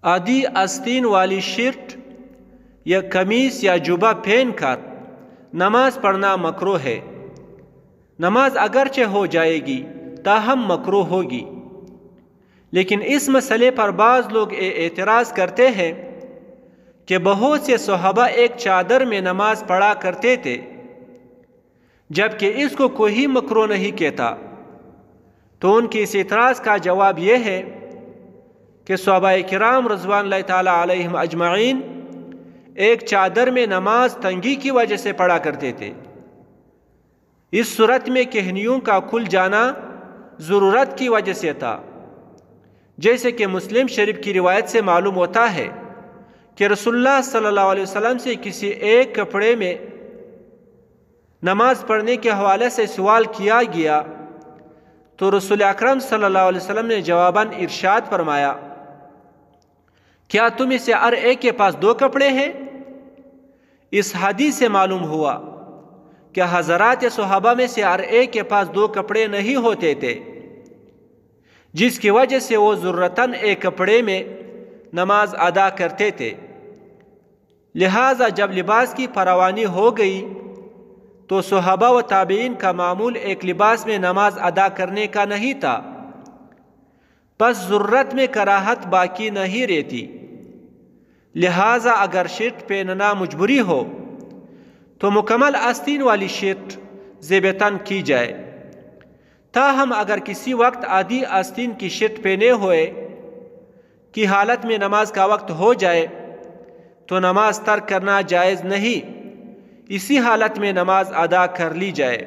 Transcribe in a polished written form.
آدھی آستین والی شرٹ یا قمیص یا جبہ پہن کر نماز پڑھنا مکروہ ہے۔ نماز اگرچہ ہو جائے گی تاہم مکروہ ہوگی، لیکن اس مسئلے پر بعض لوگ اعتراض کرتے ہیں کہ بہت سے صحابہ ایک چادر میں نماز پڑھا کرتے تھے، جبکہ اس کو کوئی مکروہ نہیں کہتا۔ تو ان کی اس اعتراض کا جواب یہ ہے کہ صحابہ کرام رضوان اللہ تعالیٰ علیہم اجمعین ایک چادر میں نماز تنگی کی وجہ سے پڑھا کرتے تھے۔ اس صورت میں کہنیوں کا کھل جانا ضرورت کی وجہ سے تھا، جیسے کہ مسلم شریف کی روایت سے معلوم ہوتا ہے کہ رسول اللہ صلی اللہ علیہ وسلم سے کسی ایک کپڑے میں نماز پڑھنے کے حوالے سے سوال کیا گیا تو رسول اکرم صلی اللہ علیہ وسلم نے جواباً ارشاد فرمایا، کیا تم میں سے ہر ایک کے پاس 2 کپڑے ہیں؟ اس حدیث سے معلوم ہوا کہ حضرات صحابہ میں سے ہر ایک کے پاس 2 کپڑے نہیں ہوتے تھے، جس کی وجہ سے وہ ضرورتاً ایک کپڑے میں نماز ادا کرتے تھے۔ لہٰذا جب لباس کی فراوانی ہو گئی تو صحابہ و تابعین کا معمول ایک لباس میں نماز ادا کرنے کا نہیں تھا، پس ضرورت میں کراہت باقی نہیں رہتی۔ لہٰذا اگر شرٹ پہننا مجبوری ہو تو مکمل آستین والی شرٹ زیب تن کی جائے۔ تاہم اگر کسی وقت آدھی آستین کی شرٹ پہنے ہوئے کی حالت میں نماز کا وقت ہو جائے تو نماز ترک کرنا جائز نہیں، اسی حالت میں نماز ادا کر لی جائے۔